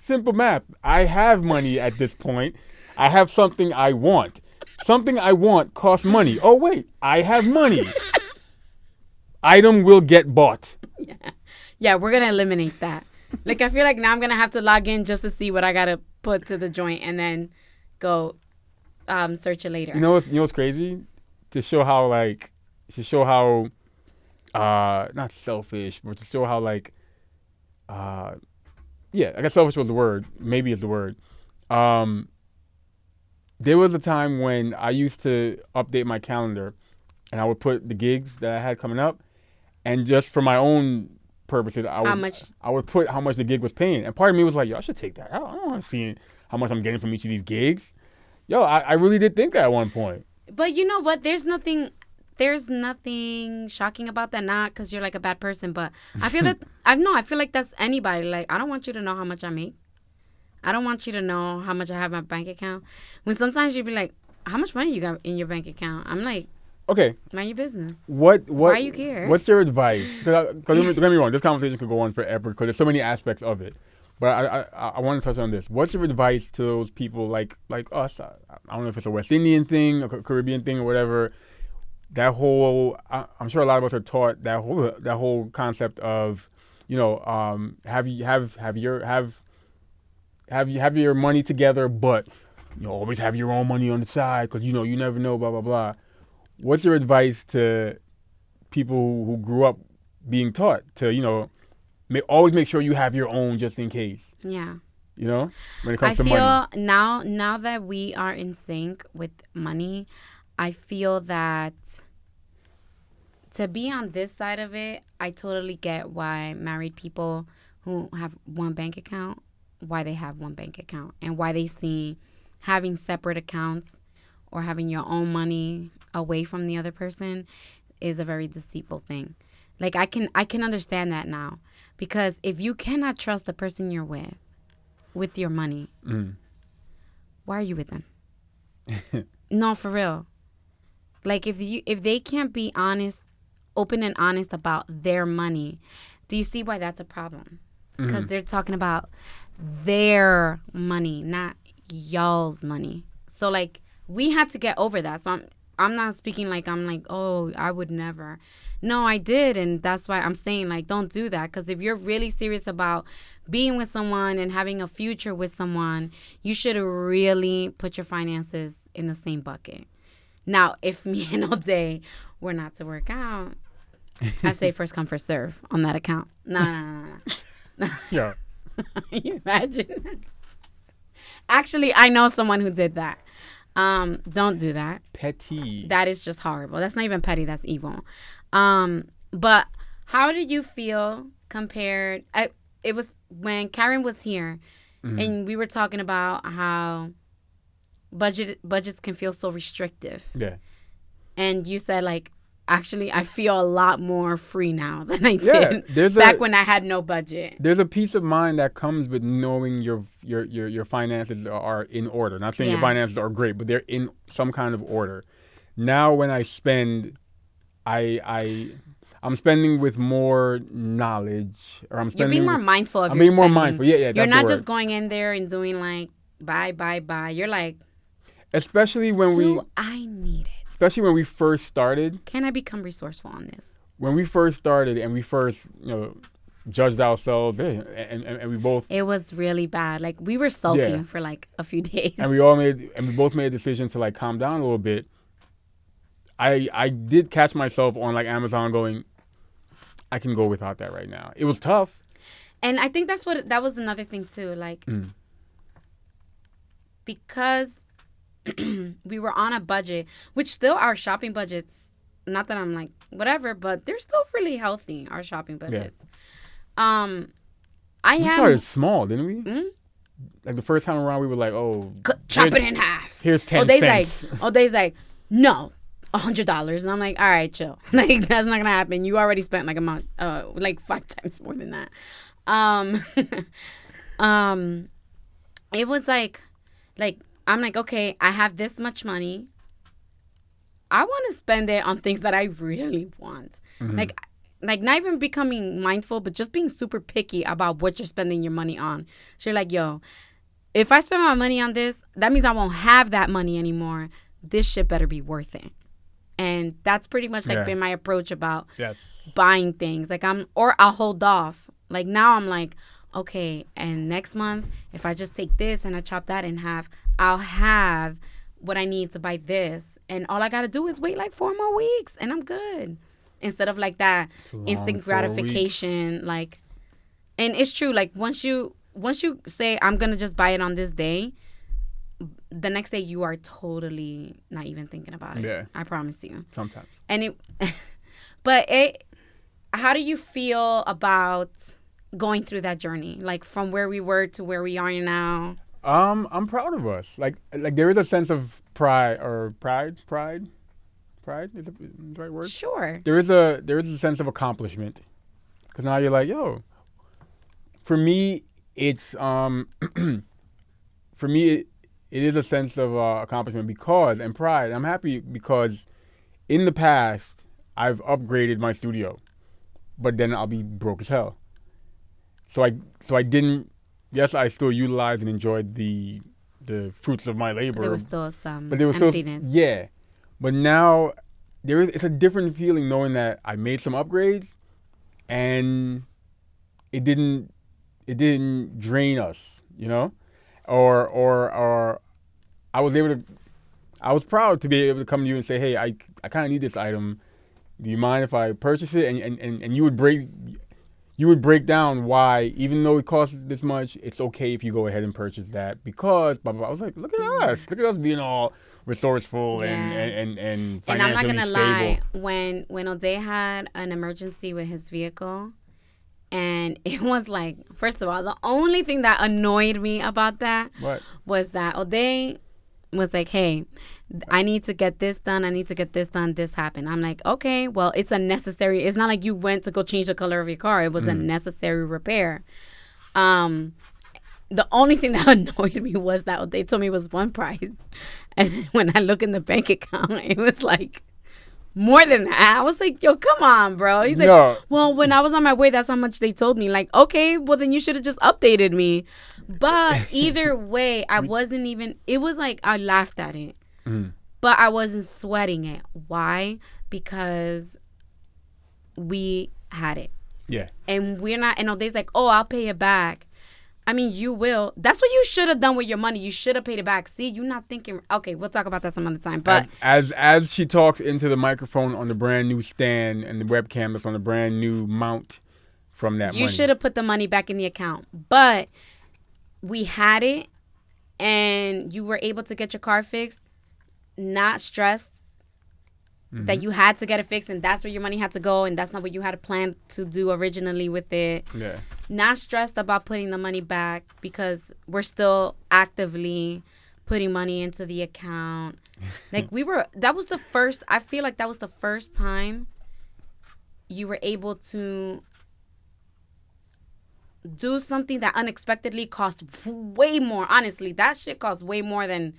Simple math. I have money at this point. I have something I want. Something I want costs money. Oh, wait, I have money. Item will get bought. Yeah, we're going to eliminate that. Like, I feel like now I'm going to have to log in just to see what I got to put to the joint and then go search it later. You know what's crazy? to show how like not selfish, but to show how like yeah, I guess selfish was the word. Maybe it's the word. There was a time when I used to update my calendar, and I would put the gigs that I had coming up, and just for my own purposes, I would put how much the gig was paying. And part of me was like, yo, I should take that. I don't want to see how much I'm getting from each of these gigs. Yo, I really did think that at one point. But you know what? There's nothing shocking about that. Not because you're like a bad person, but I feel that I feel like that's anybody. Like, I don't want you to know how much I make. I don't want you to know how much I have in my bank account. When sometimes you'd be like, how much money you got in your bank account? I'm like, okay, mind your business. Why you care? What's your advice? Because don't get me wrong, this conversation could go on forever because there's so many aspects of it. But I want to touch on this. What's your advice to those people like us? I don't know if it's a West Indian thing, a Caribbean thing, or whatever. That whole, I'm sure a lot of us are taught that whole concept of, you know, have your money together, but you know, always have your own money on the side because you know you never know, blah blah blah. What's your advice to people who grew up being taught to, you know, always make sure you have your own just in case? Yeah. You know, when it comes to money. I feel now that we are in sync with money, I feel that to be on this side of it, I totally get why married people who have one bank account, why they have one bank account, and why they see having separate accounts or having your own money away from the other person is a very deceitful thing. Like, I can understand that now, because if you cannot trust the person you're with your money, why are you with them? No, for real. Like, if they can't be open and honest about their money, do you see why that's a problem? Because they're talking about their money, not y'all's money. So, like, we had to get over that. So I'm not speaking like I'm like, oh, I would never. No, I did. And that's why I'm saying, like, don't do that. Because if you're really serious about being with someone and having a future with someone, you should really put your finances in the same bucket. Now, if me and Ode were not to work out, I say first come, first serve on that account. No. Yeah. You imagine? Actually, I know someone who did that. Don't do that. Petty. That is just horrible. That's not even petty. That's evil. But how did you feel compared? It was when Karen was here, and we were talking about how budgets can feel so restrictive. Yeah. And you said, like, actually, I feel a lot more free now than I did back when I had no budget. There's a peace of mind that comes with knowing your finances are in order. Not saying your finances are great, but they're in some kind of order. Now, when I spend, I'm spending with more knowledge, or I'm spending. You're being more mindful of. I'm being more mindful. Yeah. You're not just going in there and doing like buy. You're like. Especially when I need it. Especially when we first started. Can I become resourceful on this? When we first started and we first, you know, judged ourselves, and we both. It was really bad. Like, we were sulking for like a few days. And we both made a decision to like calm down a little bit. I did catch myself on like Amazon going, I can go without that right now. It was tough. And I think that was another thing too. Like, because we were on a budget, which still our shopping budgets, not that I'm like whatever, but they're still really healthy, our shopping budgets. We started small, didn't we? Like the first time around, we were like, oh, chop it in half. Here's 10 cents. Ode's like, no, $100. And I'm like, all right, chill. Like, that's not gonna happen. You already spent like like 5 times more than that. It was like I'm like, okay, I have this much money. I want to spend it on things that I really want. Like not even becoming mindful, but just being super picky about what you're spending your money on. So you're like, yo, if I spend my money on this, that means I won't have that money anymore. This shit better be worth it. And that's pretty much like been my approach about buying things. Like I'll hold off. Like now I'm like, okay, and next month, if I just take this and I chop that in half, I'll have what I need to buy this, and all I gotta do is wait like 4 more weeks, and I'm good. Instead of like that instant gratification, like, and it's true. Like once you say I'm gonna just buy it on this day, the next day you are totally not even thinking about it. Yeah, I promise you. Sometimes. And how do you feel about going through that journey, like from where we were to where we are now? I'm proud of us. Like there is a sense of pride. Pride is the right word. Sure. There is a sense of accomplishment, because now you're like, yo. For me, it's for me it is a sense of accomplishment and pride. I'm happy because in the past I've upgraded my studio, but then I'll be broke as hell. So I didn't. Yes, I still utilized and enjoyed the fruits of my labor. There was still some emptiness. Yeah, but now it's a different feeling knowing that I made some upgrades, and it didn't drain us, you know, or I was proud to be able to come to you and say, hey, I kind of need this item. Do you mind if I purchase it? And you would break down why, even though it costs this much, it's okay if you go ahead and purchase that because blah, blah, blah. I was like, look at us being all resourceful and financially stable. And I'm not gonna lie, when Ode had an emergency with his vehicle, and it was like, first of all, the only thing that annoyed me about that was that Ode was like, hey, I need to get this done. This happened. I'm like, okay, well, it's not like you went to go change the color of your car. It was a necessary repair. The only thing that annoyed me was that Ode told me it was one price. And when I look in the bank account, it was like more than that. I was like, yo, come on, bro. He's like, well, when I was on my way, that's how much they told me. Like, okay, well, then you should have just updated me. But either way, I wasn't even, it was like I laughed at it. But I wasn't sweating it. Why? Because we had it. Yeah. And we're not, and Ode's like, oh, I'll pay it back. I mean, you will. That's what you should have done with your money. You should have paid it back. See, you're not thinking. Okay, we'll talk about that some other time. But as she talks into the microphone on the brand new stand and the webcam that's on the brand new mount from that money. You should have put the money back in the account. But we had it, and you were able to get your car fixed, not stressed that you had to get it fixed, and that's where your money had to go, and that's not what you had planned to do originally with it. Yeah. Not stressed about putting the money back because we're still actively putting money into the account. Like I feel like that was the first time you were able to do something that unexpectedly cost way more. Honestly, that shit cost way more than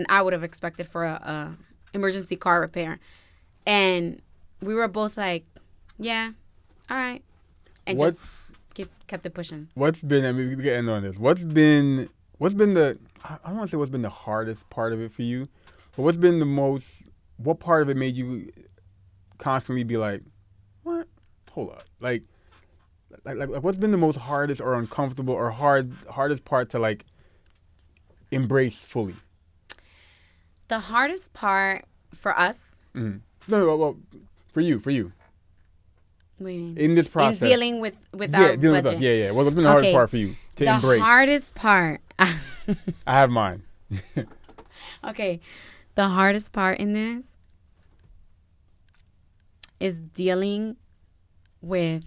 I would have expected for a emergency car repair. And we were both like, yeah, all right. And kept it pushing. What's been, I mean, we can end on this. What's been the, I don't want to say what's been the hardest part of it for you, but what part of it made you constantly be like, what? Hold up. Like what's been the most hardest or uncomfortable or hardest part to like embrace fully? The hardest part for us. Mm-hmm. No, well, for you. What do you mean? In this process. In dealing with our budget. With us. Yeah. What's been the hardest part for you to embrace? The hardest part. I have mine. Okay. The hardest part in this is dealing with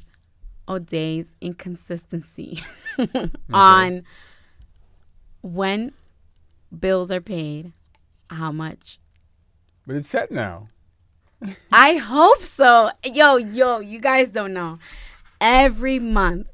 Ode's inconsistency on when bills are paid, how much. But it's set now. I hope so. Yo, you guys don't know. Every month,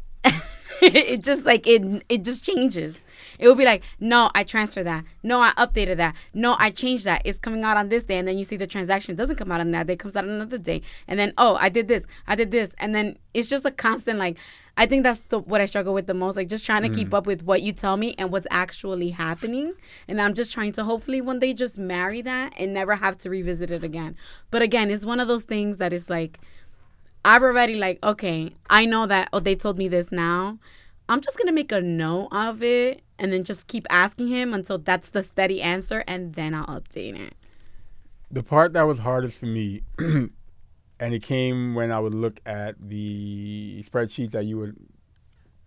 it just changes. It will be like, no, I transferred that. No, I updated that. No, I changed that. It's coming out on this day. And then you see the transaction doesn't come out on that day. It comes out on another day. And then, oh, I did this. And then it's just a constant, like, I think that's what I struggle with the most. Like, just trying to keep up with what you tell me and what's actually happening. And I'm just trying to hopefully one day just marry that and never have to revisit it again. But again, it's one of those things that is like, I've already like, okay, I know that, they told me this now. I'm just going to make a note of it and then just keep asking him until that's the steady answer, and then I'll update it. The part that was hardest for me, and it came when I would look at the spreadsheet that you would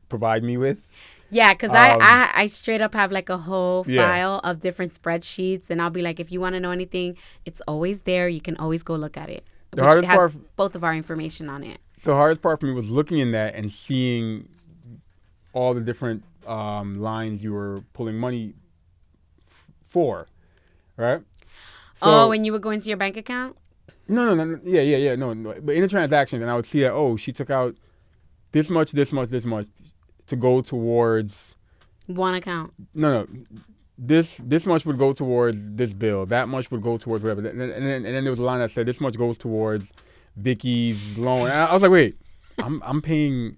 provide me with. Yeah, because I straight up have like a whole file of different spreadsheets, and I'll be like, if you want to know anything, it's always there. You can always go look at it. The hardest part, both of our information on it. So the hardest part for me was looking in that and seeing all the different lines you were pulling money for, right? So, when you would go into your bank account? No. No. But in the transactions, and I would see that, she took out this much to go towards one account. No. This much would go towards this bill. That much would go towards whatever. And then there was a line that said this much goes towards Vicky's loan. And I was like, wait, I'm paying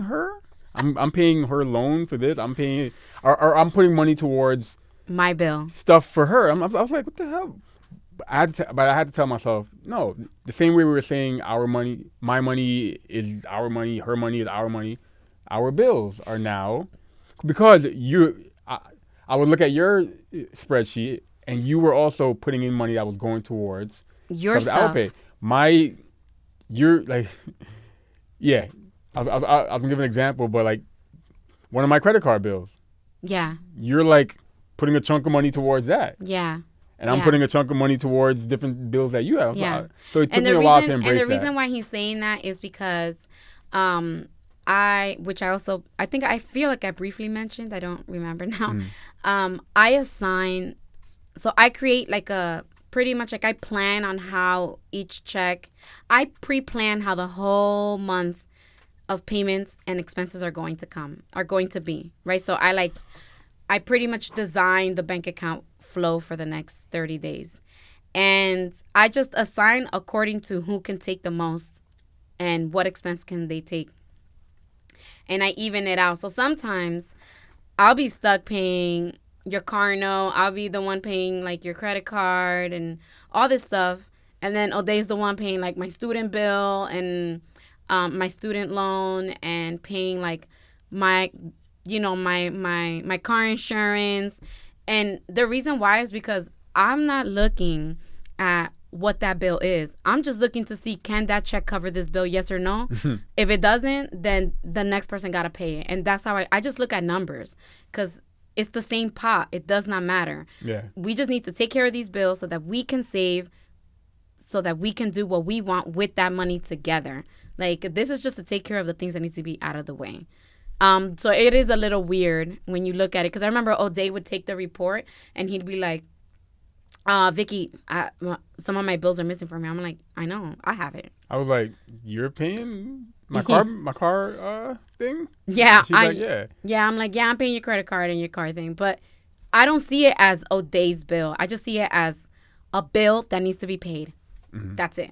her. I'm paying her loan for this. I'm paying, or I'm putting money towards my bill stuff for her. I was like, what the hell? But I had to tell myself, no. The same way we were saying our money, my money is our money, her money is our money. Our bills are now, because I would look at your spreadsheet, and you were also putting in money that was going towards your stuff. You're like, yeah. I was gonna give an example, but like one of my credit card bills. Yeah. You're like putting a chunk of money towards that. Yeah. And I'm putting a chunk of money towards different bills that you have. Yeah. So it took me a while to embrace that. And the reason why he's saying that is because I feel like I briefly mentioned, I don't remember now. I create like pretty much like I plan on how each check, I pre-plan how the whole month of payments and expenses are going to be, right? So I pretty much design the bank account flow for the next 30 days. And I just assign according to who can take the most and what expense can they take. And I even it out. So sometimes I'll be stuck paying your car note. I'll be the one paying like your credit card and all this stuff. And then Ode's the one paying like my student bill and my student loan and paying like my car insurance. And the reason why is because I'm not looking at what that bill is. I'm just looking to see, can that check cover this bill, yes or no? If it doesn't, then the next person got to pay it. And that's how I just look at numbers, because it's the same pot. It does not matter. Yeah. We just need to take care of these bills so that we can save, so that we can do what we want with that money together. Like, this is just to take care of the things that need to be out of the way. So it is a little weird when you look at it, because I remember Ode would take the report and he'd be like, Vicky, some of my bills are missing for me. I'm like, I know, I have it. I was like, you're paying my car thing? Yeah. She's like, yeah. Yeah, I'm like, yeah, I'm paying your credit card and your car thing. But I don't see it as Ode's bill. I just see it as a bill that needs to be paid. Mm-hmm. That's it.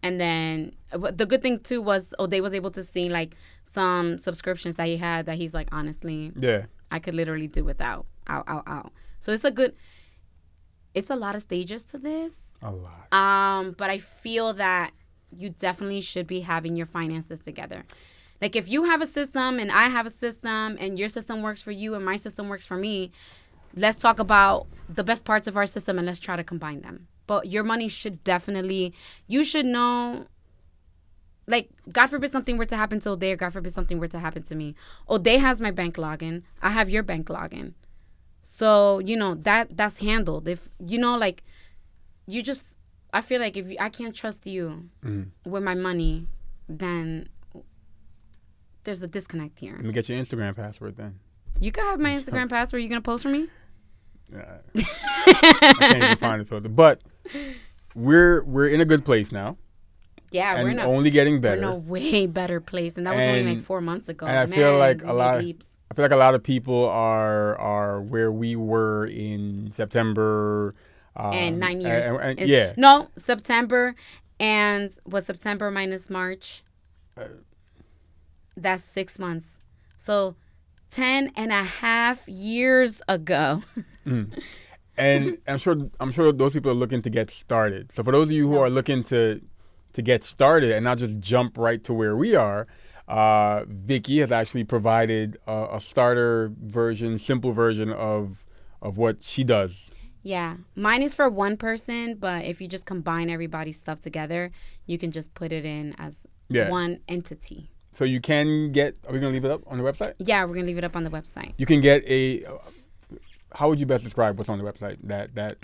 And then the good thing, too, was Ode was able to see, like, some subscriptions that he had that he's like, honestly, yeah, I could literally do without. So it's a lot of stages to this. A lot. But I feel that you definitely should be having your finances together. Like, if you have a system and I have a system and your system works for you and my system works for me, let's talk about the best parts of our system and let's try to combine them. But your money should definitely, you should know, like, God forbid something were to happen to Ode, or God forbid something were to happen to me. Ode has my bank login. I have your bank login. So, that's handled. If, like, you just, I feel like if I can't trust you with my money, then there's a disconnect here. Let me get your Instagram password then. You can have my Instagram password. You going to post for me? I can't even find it. But we're in a good place now. Yeah, and we're only getting better. We're in a way better place, and that was only like 4 months ago. And I feel like a lot of people are where we were in September. And 9 years. Yeah. No, September, and was September minus March? That's 6 months. So 10 and a half years ago. And I'm sure those people are looking to get started. So for those of you who are looking to get started and not just jump right to where we are, Vicky has actually provided a starter version, simple version of what she does. Yeah. Mine is for one person, but if you just combine everybody's stuff together, you can just put it in as one entity. So you can get, are we going to leave it up on the website? Yeah, we're going to leave it up on the website. You can get how would you best describe what's on the website?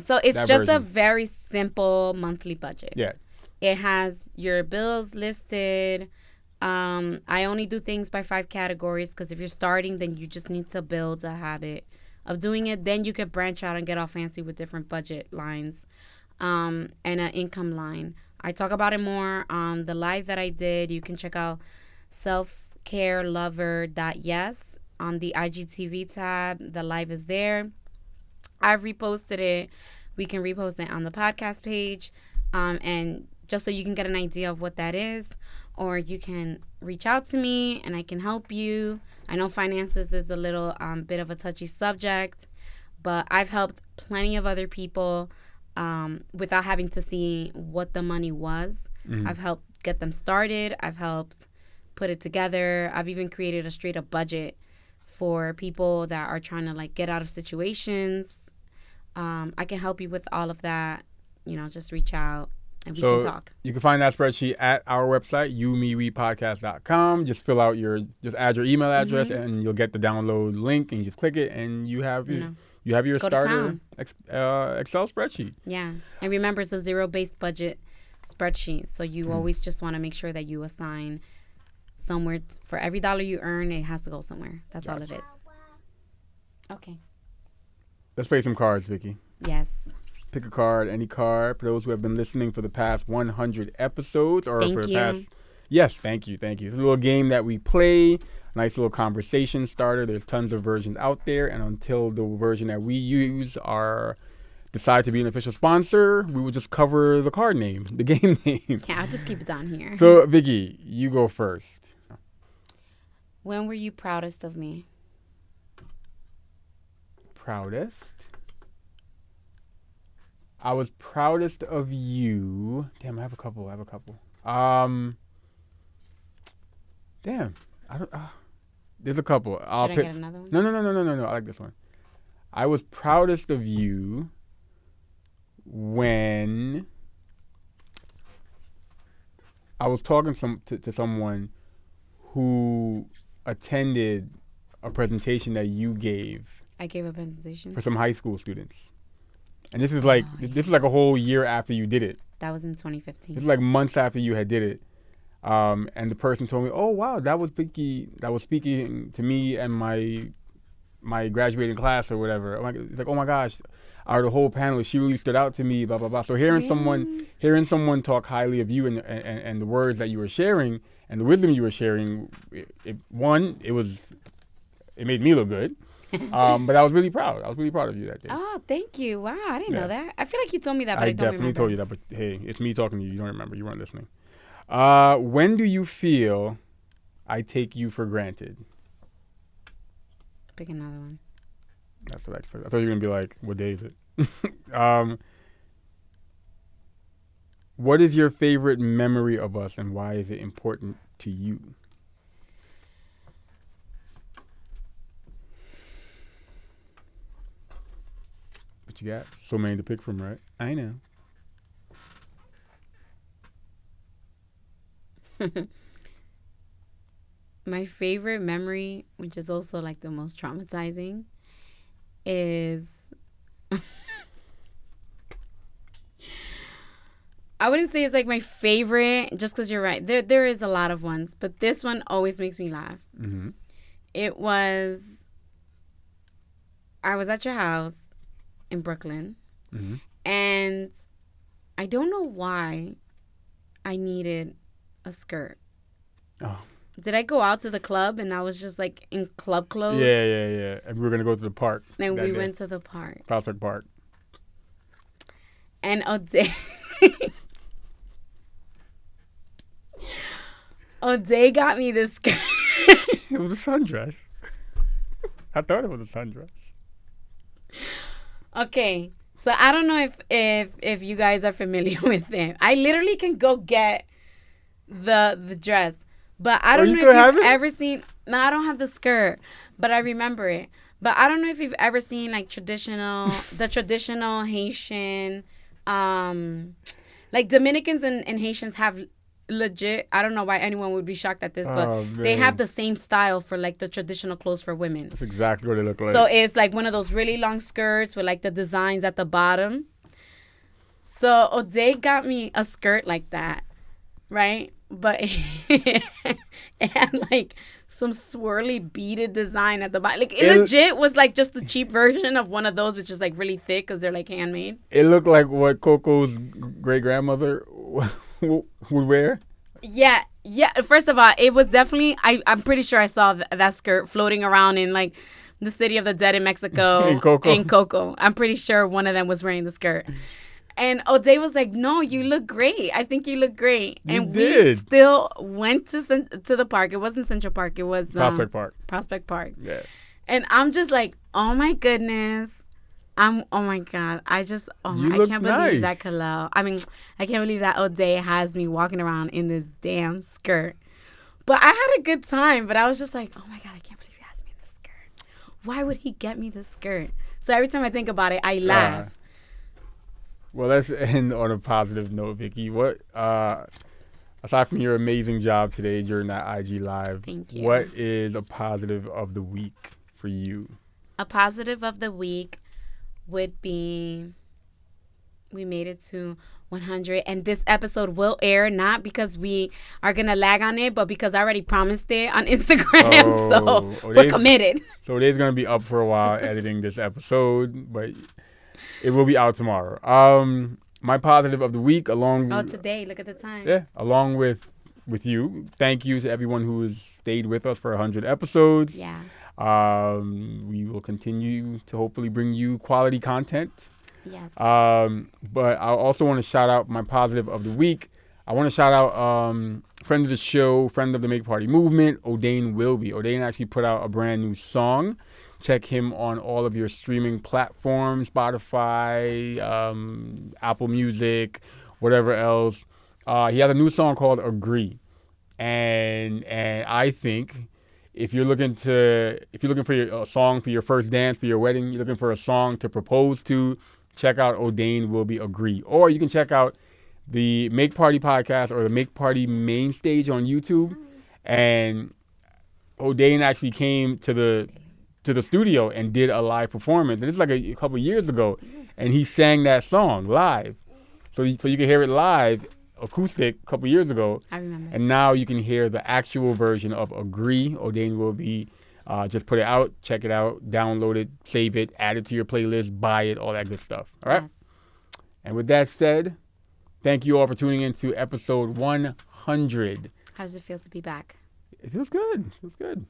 So it's just version? a very simple monthly budget. Yeah. It has your bills listed. I only do things by 5 categories because if you're starting, then you just need to build a habit of doing it. Then you can branch out and get all fancy with different budget lines and an income line. I talk about it more on the live that I did. You can check out selfcarelover.yes on the IGTV tab. The live is there. I've reposted it. We can repost it on the podcast page. And just so you can get an idea of what that is. Or you can reach out to me and I can help you. I know finances is a little bit of a touchy subject, but I've helped plenty of other people without having to see what the money was. Mm-hmm. I've helped get them started. I've helped put it together. I've even created a straight up budget for people that are trying to like get out of situations. I can help you with all of that. Just reach out. And we can talk. You can find that spreadsheet at our website, youmewepodcast.com. Just add your email address and you'll get the download link and you just click it and you have your starter Excel spreadsheet. Yeah. And remember, it's a zero-based budget spreadsheet. So you always just want to make sure that you assign somewhere for every dollar you earn, it has to go somewhere. That's all it is. Okay. Let's play some cards, Vicky. Yes. Pick a card, any card, for those who have been listening for the past 100 episodes. Yes, thank you. It's a little game that we play, a nice little conversation starter. There's tons of versions out there, and until the version that we use decide to be an official sponsor, we will just cover the card name, the game name. Yeah, I'll just keep it down here. So, Vicky, you go first. When were you proudest of me? Proudest? I was proudest of you. Damn, I have a couple. Damn. There's a couple. Should I get another one? No. I like this one. I was proudest of you when I was talking to someone who attended a presentation that you gave. I gave a presentation? For some high school students. And this is like a whole year after you did it. That was in 2015. This is like months after you had did it. And the person told me, "Oh wow, that was Vicky that was speaking to me and my graduating class or whatever." It's like, "Oh my gosh, out of the whole panel, she really stood out to me." Blah blah blah. So hearing someone talk highly of you and the words that you were sharing and the wisdom you were sharing, it made me look good. But I was really proud. I was really proud of you that day. Oh, thank you. Wow, I didn't know that. I feel like you told me that, but I don't remember. I definitely told you that, but hey, it's me talking to you. You don't remember. You weren't listening. When do you feel I take you for granted? Pick another one. That's what I thought you were going to be like, what day is it? What is your favorite memory of us and why is it important to you? But you got so many to pick from, right? I know. My favorite memory, which is also like the most traumatizing, is I wouldn't say it's like my favorite just because you're right. There is a lot of ones, but this one always makes me laugh. Mm-hmm. I was at your house in Brooklyn, mm-hmm. and I don't know why I needed a skirt. Oh. Did I go out to the club and I was just like in club clothes? Yeah. And we were going to go to the park. And we went to the park. Prospect Park. And Ode got me this skirt. It was a sundress. I thought it was a sundress. Okay. So I don't know if you guys are familiar with them. I literally can go get the dress. But I don't you know still if have you've it? ever seen. No, I don't have the skirt, but I remember it. But I don't know if you've ever seen like the traditional Haitian, like Dominicans and Haitians have legit. I don't know why anyone would be shocked at this, but Oh, they man. have the same style for like the traditional clothes for women. That's exactly what they look like. So it's like one of those really long skirts with like the designs at the bottom. So Ode got me a skirt like that, right? But it had like some swirly beaded design at the bottom. Like it legit was like just the cheap version of one of those, which is like really thick because they're like handmade. It looked like what Coco's great grandmother would wear. Yeah. First of all, it was definitely. I'm pretty sure I saw that skirt floating around in like the city of the dead in Mexico. In Coco. In Coco. I'm pretty sure one of them was wearing the skirt. And Ode was like, "No, you look great. I think you look great." And we still went to the park. It wasn't Central Park. It was Prospect Park. Prospect Park. Yeah. And I'm just like, "Oh my goodness." Oh my God. I can't believe that Kalel. I mean, I can't believe that Ode has me walking around in this damn skirt. But I had a good time. But I was just like, "Oh my God, I can't believe he has me in this skirt. Why would he get me this skirt?" So every time I think about it, I laugh. Well, let's end on a positive note, Vicky. What, aside from your amazing job today during that IG Live, Thank you. What is a positive of the week for you? A positive of the week would be we made it to 100. And this episode will air, not because we are going to lag on it, but because I already promised it on Instagram. So we're committed. So it is going to be up for a while editing this episode, but it will be out tomorrow. My positive of the week, today. Look at the time. Yeah, along with you. Thank you to everyone who has stayed with us for 100 episodes. Yeah. We will continue to hopefully bring you quality content. Yes. But I also want to shout out my positive of the week. I want to shout out friend of the show, friend of the Make Party movement, Ode and Vicky. Ode actually put out a brand new song. Check him on all of your streaming platforms, Spotify, Apple Music, whatever else. He has a new song called Agree. And I think if you're looking for a song for your first dance, for your wedding, you're looking for a song to propose to, check out Ode and Vicky Agree. Or you can check out the Make Party podcast or the Make Party main stage on YouTube. And Ode actually came to the studio and did a live performance. And it's like a couple years ago. And he sang that song live. So you can hear it live, acoustic, a couple years ago. I remember. And now you can hear the actual version of Agree. Ode will be just put it out, check it out, download it, save it, add it to your playlist, buy it, all that good stuff. All right? Yes. And with that said, thank you all for tuning in to episode 100. How does it feel to be back? It feels good. It feels good.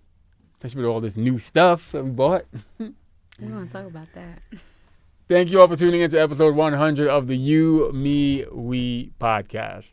Especially with all this new stuff that we bought. We're going to talk about that. Thank you all for tuning in to episode 100 of the You, Me, We podcast.